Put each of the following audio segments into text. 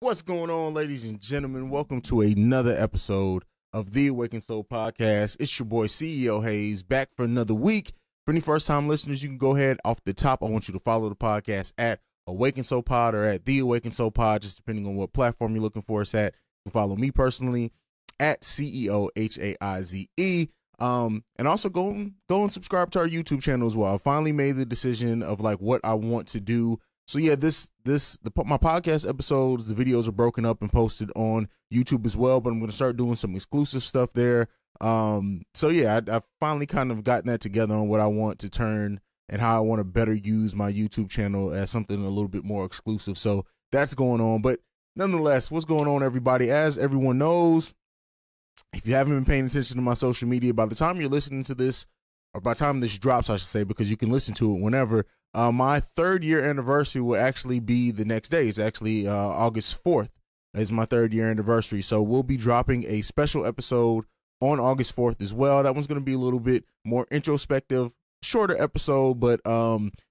What's going on, ladies and gentlemen? Welcome to another episode of the Awakened Soul Podcast. It's your boy CEO Haize back for another week. For any first time listeners, you can go ahead off the top. I want you to follow the podcast at Awakened Soul Pod or at the Awakened Soul Pod, just depending on what platform you're looking for us at. You can follow me personally at CEO Haize. And also go and subscribe to our YouTube channel as well. I finally made the decision of like what I want to do. So yeah, my podcast episodes, the videos are broken up and posted on YouTube as well, but I'm going to start doing some exclusive stuff there. So yeah, I've finally kind of gotten that together on what I want to turn and how I want to better use my YouTube channel as something a little bit more exclusive. So that's going on. But nonetheless, what's going on, everybody? As everyone knows, if you haven't been paying attention to my social media, by the time you're listening to this, or by the time this drops, I should say, because you can listen to it whenever, my 3rd year anniversary will actually be the next day. It's actually August 4th is my 3rd year anniversary. So we'll be dropping a special episode on August 4th as well. That one's going to be a little bit more introspective, shorter episode, but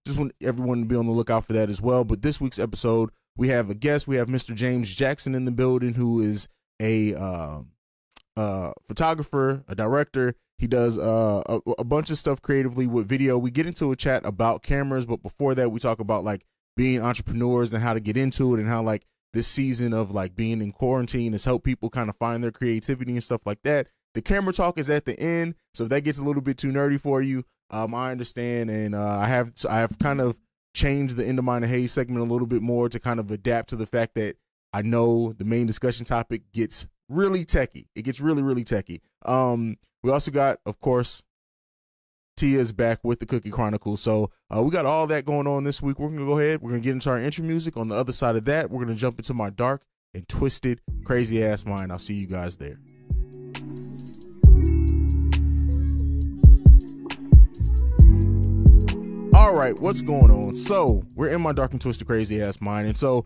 just want everyone to be on the lookout for that as well. But this week's episode, we have a guest. We have Mr. James Jackson in the building, who is a photographer, a director. He does a bunch of stuff creatively with video. We get into a chat about cameras, but before that, we talk about like being entrepreneurs and how to get into it, and how like this season of like being in quarantine has helped people kind of find their creativity and stuff like that. The camera talk is at the end, so if that gets a little bit too nerdy for you, I understand, and I have kind of changed the End of Mind and Haize segment a little bit more to kind of adapt to the fact that I know the main discussion topic gets really techie. It gets really, really techie. We also got, of course, Tia's back with the Cookie Chronicles. So we got all that going on this week. We're going to go ahead. We're going to get into our intro music. On the other side of that, we're going to jump into my dark and twisted, crazy ass mind. I'll see you guys there. All right, what's going on? So we're in my dark and twisted, crazy ass mind. And so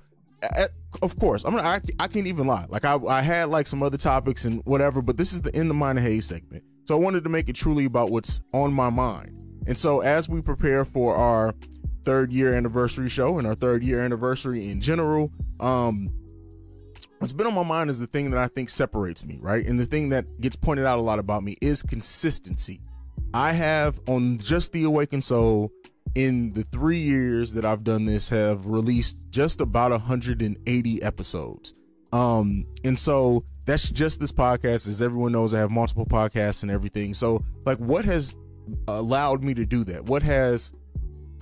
of course, I can't even lie. Like I had like some other topics and whatever, but this is the End of Mind and Haize segment. So I wanted to make it truly about what's on my mind. And so as we prepare for our 3rd year anniversary show and our 3rd year anniversary in general, what's been on my mind is the thing that I think separates me, right? And the thing that gets pointed out a lot about me is consistency. I have, on just the Awakened Soul, in the 3 years that I've done this, have released just about 180 episodes. And so that's just this podcast. As everyone knows, I have multiple podcasts and everything. So like, what has allowed me to do that? What has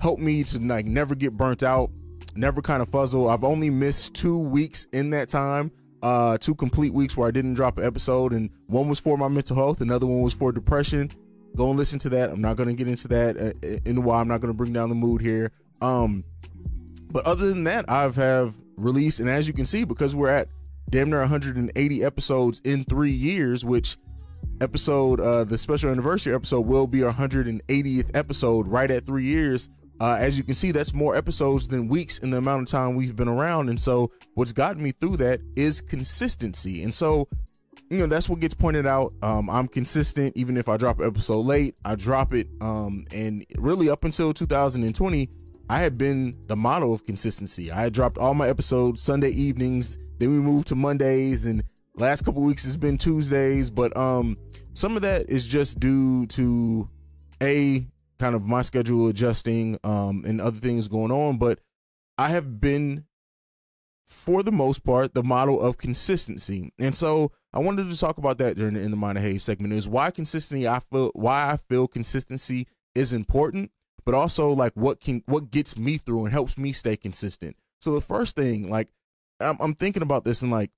helped me to like never get burnt out, never kind of fuzzle? I've only missed 2 weeks in that time, 2 complete weeks where I didn't drop an episode, and one was for my mental health, another one was for depression. Go and listen to that. I'm not going to get into that in a while. I'm not going to bring down the mood here. But other than that, have released, and as you can see, because we're at damn near 180 episodes in 3 years, which the special anniversary episode will be our 180th episode right at 3 years. As you can see, that's more episodes than weeks in the amount of time we've been around. And so what's gotten me through that is consistency. And so, you know, that's what gets pointed out. I'm consistent. Even if I drop an episode late, I drop it. And really up until 2020, I had been the model of consistency. I had dropped all my episodes Sunday evenings. Then we moved to Mondays, and last couple weeks it's been Tuesdays. But some of that is just due to kind of my schedule adjusting and other things going on. But I have been, for the most part, the model of consistency. And so I wanted to talk about that during the End of Mind and Haize segment, is why I feel consistency is important, but also like what gets me through and helps me stay consistent. So the first thing, like I'm thinking about this, and like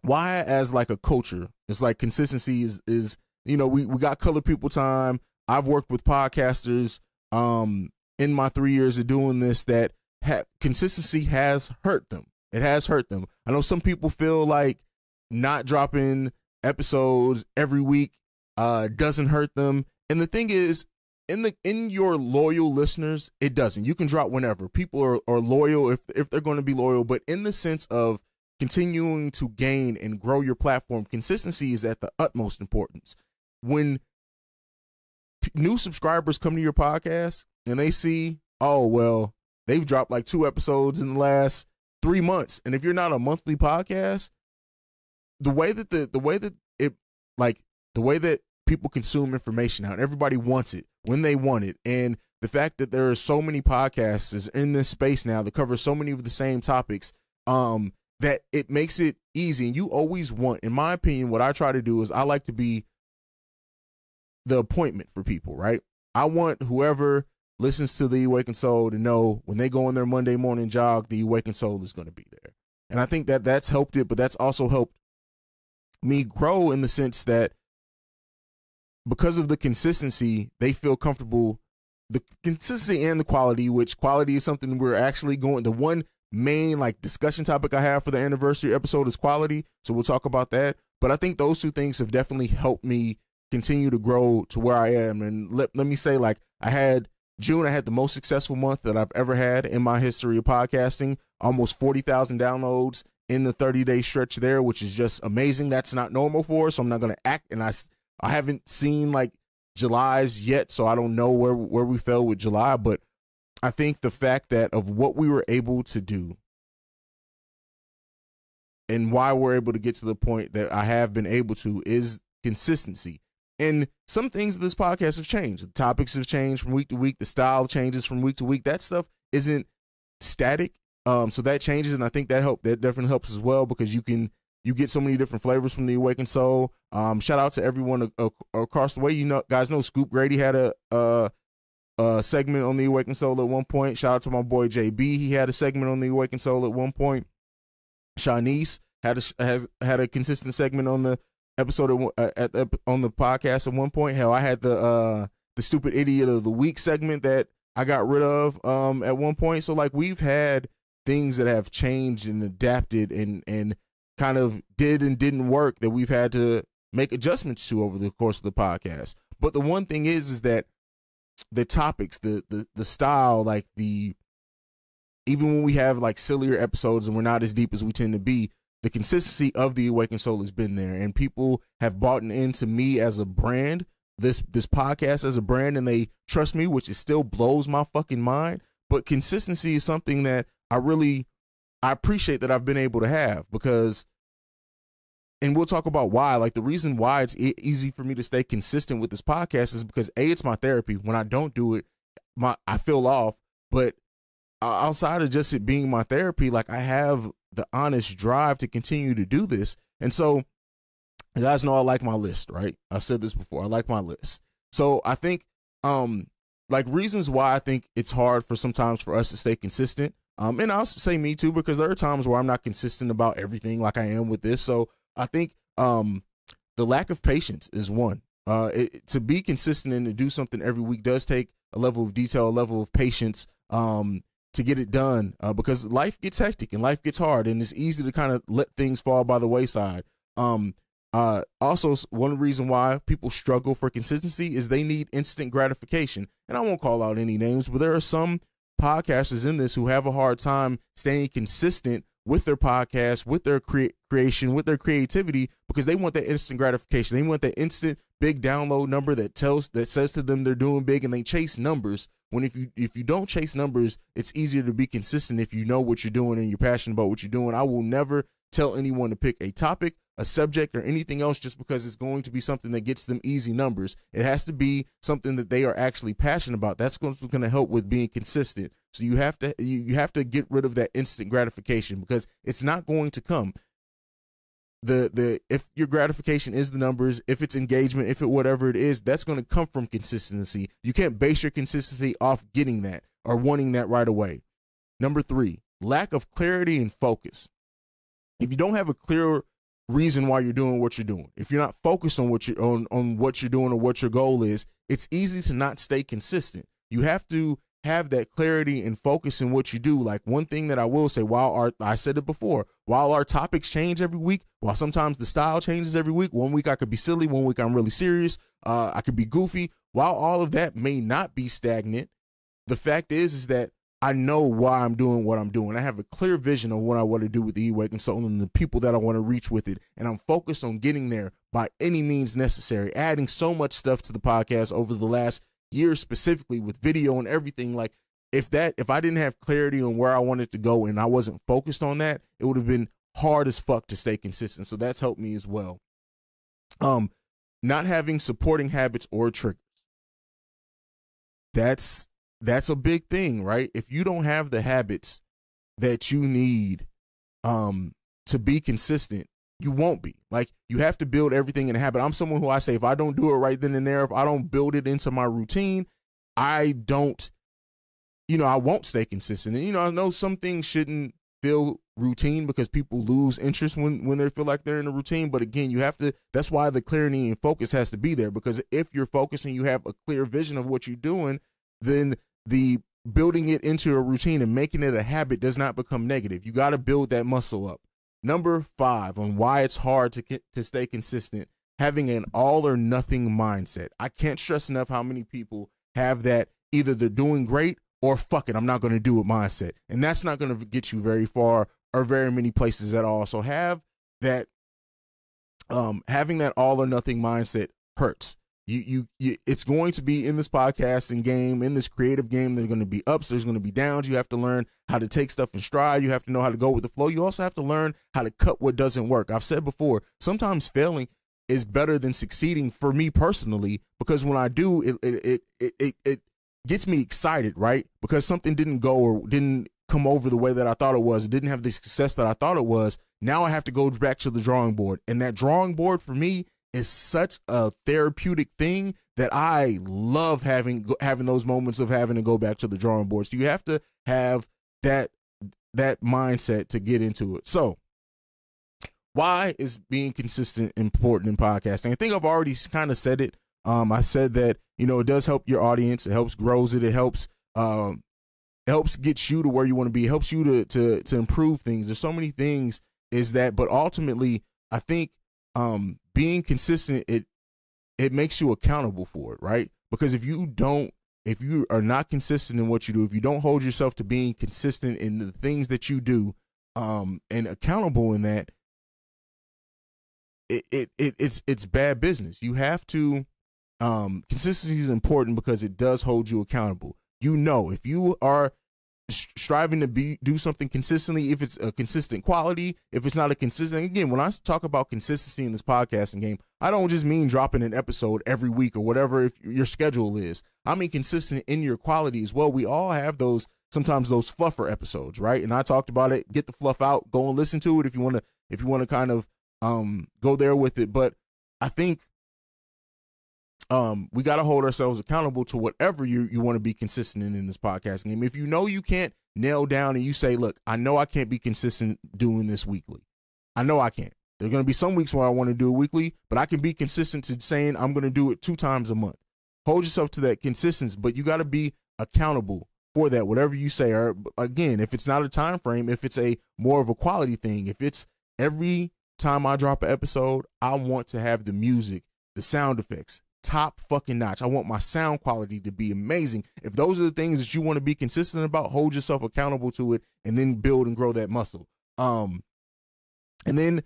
why as like a culture, it's like consistency is you know, we got colored people time. I've worked with podcasters in my 3 years of doing this that consistency has hurt them. It has hurt them. I know some people feel like not dropping episodes every week doesn't hurt them. And the thing is, in your loyal listeners, it doesn't. You can drop whenever. People are loyal if they're going to be loyal. But in the sense of continuing to gain and grow your platform, consistency is at the utmost importance. When new subscribers come to your podcast and they see, oh, well, they've dropped like 2 episodes in the last 3 months. And if you're not a monthly podcast, the way that people consume information now, and everybody wants it when they want it. And the fact that there are so many podcasts in this space now that cover so many of the same topics, that it makes it easy. And you always want, in my opinion, what I try to do is I like to be the appointment for people, right? I want whoever listens to the Awakened Soul to know when they go on their Monday morning jog, the Awakened Soul is going to be there. And I think that that's helped it, but that's also helped me grow in the sense that because of the consistency, they feel comfortable. The consistency and the quality, which quality is something we're actually going, the one main like discussion topic I have for the anniversary episode is quality. So we'll talk about that. But I think those two things have definitely helped me continue to grow to where I am. And let me say, like, I had the most successful month that I've ever had in my history of podcasting, almost 40,000 downloads in the 30-day stretch there, which is just amazing. That's not normal for us, so I'm not going to act. And I haven't seen like July's yet, so I don't know where we fell with July. But I think the fact that of what we were able to do and why we're able to get to the point that I have been able to is consistency. And some things of this podcast have changed. The topics have changed from week to week. The style changes from week to week. That stuff isn't static. So that changes, and I think that definitely helps as well, because you get so many different flavors from the Awakened Soul. Shout out to everyone across the way. You know, guys know Scoop Grady had a segment on the Awakened Soul at one point. Shout out to my boy JB. He had a segment on the Awakened Soul at one point. Shanice has had a consistent segment on the episode on the podcast at one point. Hell, I had the stupid idiot of the week segment that I got rid of at one point. So like, we've had things that have changed and adapted and kind of did and didn't work that we've had to make adjustments to over the course of the podcast. But the one thing is that the topics, the style, like even when we have like sillier episodes and we're not as deep as we tend to be, the consistency of the Awakened Soul has been there, and people have bought into me as a brand, this podcast as a brand, and they trust me, which it still blows my fucking mind. But consistency is something that I appreciate that I've been able to have, because, and we'll talk about why, like the reason why it's easy for me to stay consistent with this podcast is because it's my therapy. When I don't do it, I feel off. But outside of just it being my therapy, like, I have the honest drive to continue to do this. And so, you guys know I like my list, right? I've said this before. I like my list. So I think, like, reasons why I think it's hard sometimes for us to stay consistent. And I'll say me too, because there are times where I'm not consistent about everything like I am with this. So I think the lack of patience is one. To be consistent and to do something every week does take a level of detail, a level of patience to get it done, because life gets hectic and life gets hard, and it's easy to kind of let things fall by the wayside. Also, one reason why people struggle for consistency is they need instant gratification. And I won't call out any names, but there are some podcasters in this who have a hard time staying consistent with their podcast, with their creation, with their creativity, because they want that instant gratification. They want that instant big download number that says to them they're doing big, and they chase numbers. When if you don't chase numbers, it's easier to be consistent if you know what you're doing and you're passionate about what you're doing. I will never tell anyone to pick a topic, a subject, or anything else just because it's going to be something that gets them easy numbers. It has to be something that they are actually passionate about. That's going to help with being consistent. So you have to get rid of that instant gratification, because it's not going to come. If your gratification is the numbers, if it's engagement, if it whatever it is, that's going to come from consistency. You can't base your consistency off getting that or wanting that right away. Number 3, lack of clarity and focus. If you don't have a clear reason why you're doing what you're doing, if you're not focused on what you're doing or what your goal is, it's easy to not stay consistent. You have to have that clarity and focus in what you do. Like, one thing that I will say, I said it before, while our topics change every week, while sometimes the style changes every week, one week I could be silly, one week I'm really serious, I could be goofy. While all of that may not be stagnant, the fact is that I know why I'm doing what I'm doing. I have a clear vision of what I want to do with the Awakened Soul and the people that I want to reach with it. And I'm focused on getting there by any means necessary, adding so much stuff to the podcast over the last year, specifically with video and everything. Like, if I didn't have clarity on where I wanted to go and I wasn't focused on that, it would have been hard as fuck to stay consistent. So that's helped me as well. Not having supporting habits or triggers. That's a big thing, right? If you don't have the habits that you need to be consistent, you won't be. Like, you have to build everything in a habit. I'm someone who I say, if I don't do it right then and there, if I don't build it into my routine, I won't stay consistent. And, I know some things shouldn't feel routine because people lose interest when they feel like they're in a routine. But again, that's why the clarity and focus has to be there, because if you're focused and you have a clear vision of what you're doing, then the building it into a routine and making it a habit does not become negative. You got to build that muscle up. Number 5 on why it's hard to stay consistent, having an all or nothing mindset. I can't stress enough how many people have that either they're doing great or fuck it, I'm not going to do it mindset. And that's not going to get you very far or very many places at all. So have that, having that all or nothing mindset hurts. It's going to be in this podcasting game, in this creative game, there's going to be ups, there's going to be downs. You have to learn how to take stuff in stride. You have to know how to go with the flow. You also have to learn how to cut what doesn't work. I've said before, sometimes failing is better than succeeding for me personally, because when I do, it gets me excited, right? Because something didn't go or didn't come over the way that I thought it was. It didn't have the success that I thought it was. Now I have to go back to the drawing board. And that drawing board for me is such a therapeutic thing that I love having those moments of having to go back to the drawing board. So you have to have that mindset to get into it. So why is being consistent important in podcasting? I think I've already kind of said it. I said that, it does help your audience. It helps grows it. It helps get you to where you want to be. It helps you to improve things. There's so many things but ultimately I think, being consistent, it makes you accountable for it, right? Because if you are not consistent in what you do, if you don't hold yourself to being consistent in the things that you do, and accountable in that, it's bad business. You have to, consistency is important because it does hold you accountable. If you are striving to do something consistently, if it's a consistent quality, if it's not a consistent, again, when I talk about consistency in this podcasting game, I don't just mean dropping an episode every week or whatever if your schedule is. I mean consistent in your quality as well. We all have sometimes those fluffer episodes, right? And I talked about it. Get the fluff out, go and listen to it if you want to kind of go there with it. But I think we got to hold ourselves accountable to whatever you want to be consistent in this podcasting game. If you can't nail down and you say, look, I know I can't be consistent doing this weekly. I know I can't. There's going to be some weeks where I want to do it weekly, but I can be consistent to saying I'm going to do it 2 times a month. Hold yourself to that consistency, but you got to be accountable for that, whatever you say. Or again, if it's not a time frame, if it's a more of a quality thing, if it's every time I drop an episode, I want to have the music, the sound effects, top fucking notch. I want my sound quality to be amazing. If those are the things that you want to be consistent about, hold yourself accountable to it and then build and grow that muscle. And then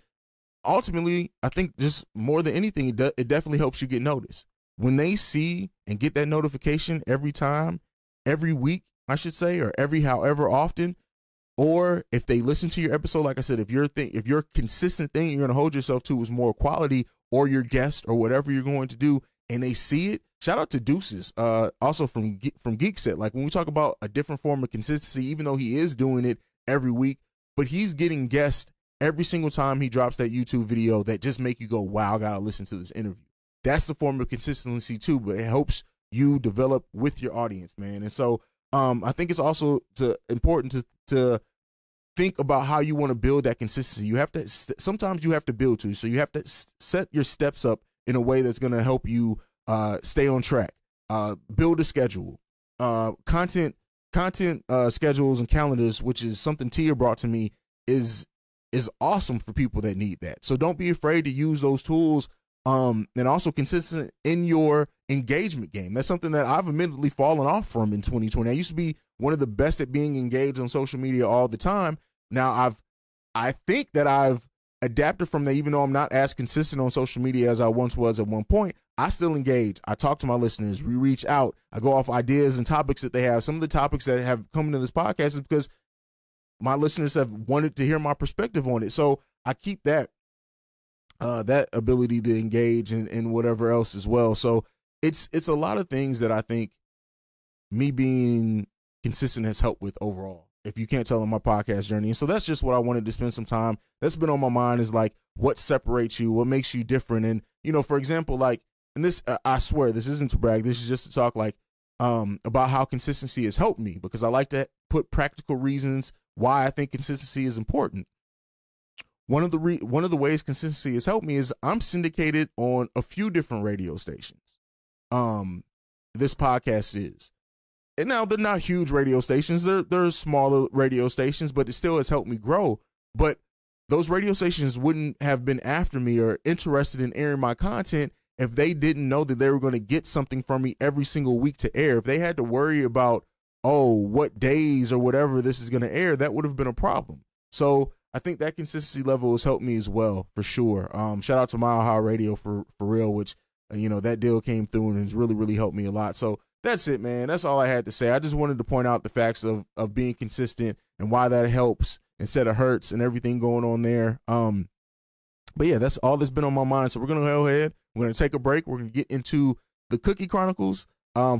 ultimately, I think just more than anything, it definitely helps you get noticed. When they see and get that notification every week, I should say, or however often, or if they listen to your episode, like I said, if your consistent thing you're going to hold yourself to is more quality, or your guest or whatever you're going to do, and they see it, shout out to Deuces, also from Geek Set. Like when we talk about a different form of consistency, even though he is doing it every week, but he's getting guests every single time he drops that YouTube video that just make you go, wow, I gotta listen to this interview. That's the form of consistency too, but it helps you develop with your audience, man. And so I think it's also important to think about how you want to build that consistency. You have to, sometimes you have to build to, so you have to set your steps up in a way that's going to help you stay on track, build a schedule, content schedules and calendars, which is something Tia brought to me, is awesome for people that need that. So don't be afraid to use those tools, and also consistent in your engagement game. That's something that I've admittedly fallen off from in 2020. I used to be one of the best at being engaged on social media all the time. Now I think that I've adapted from that. Even though I'm not as consistent on social media as I once was at one point, I still engage. I talk to my listeners. We reach out. I go off ideas and topics that they have. Some of the topics that have come into this podcast is because my listeners have wanted to hear my perspective on it. So I keep that ability to engage and whatever else as well. So it's a lot of things that I think me being consistent has helped with overall, if you can't tell, in my podcast journey. And so that's just what I wanted to spend some time. That's been on my mind, is like, what separates you, what makes you different. And, you know, for example, like, and this, I swear, this isn't to brag. This is just to talk like, about how consistency has helped me, because I like to put practical reasons why I think consistency is important. One of the ways consistency has helped me is I'm syndicated on a few different radio stations. This podcast is. And now they're not huge radio stations. They're smaller radio stations, but it still has helped me grow. But those radio stations wouldn't have been after me or interested in airing my content if they didn't know that they were going to get something from me every single week to air. If they had to worry about, oh, what days or whatever this is going to air, that would have been a problem. So I think that consistency level has helped me as well, for sure. Shout out to Mile High Radio for real, which, you know, that deal came through and has really, really helped me a lot. So that's it, man. That's all I had to say. I just wanted to point out the facts of being consistent and why that helps instead of hurts and everything going on there. But yeah, that's all that's been on my mind. So we're going to go ahead. We're going to take a break. We're going to get into the Cookie Chronicles.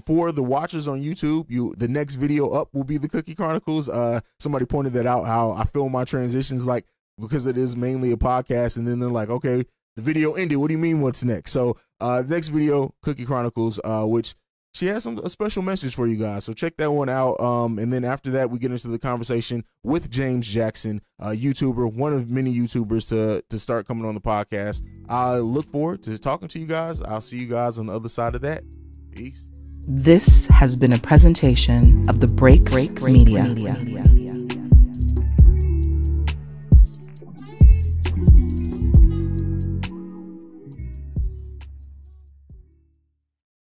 For the watchers on YouTube, the next video up will be the Cookie Chronicles. Somebody pointed that out, how I film my transitions, like, because it is mainly a podcast, and then they're like, okay, the video ended. What do you mean, what's next? So next video, Cookie Chronicles, which she has a special message for you guys. So check that one out. And then after that, we get into the conversation with James Jackson, a YouTuber, one of many YouTubers to start coming on the podcast. I look forward to talking to you guys. I'll see you guys on the other side of that. Peace. This has been a presentation of the Break Media.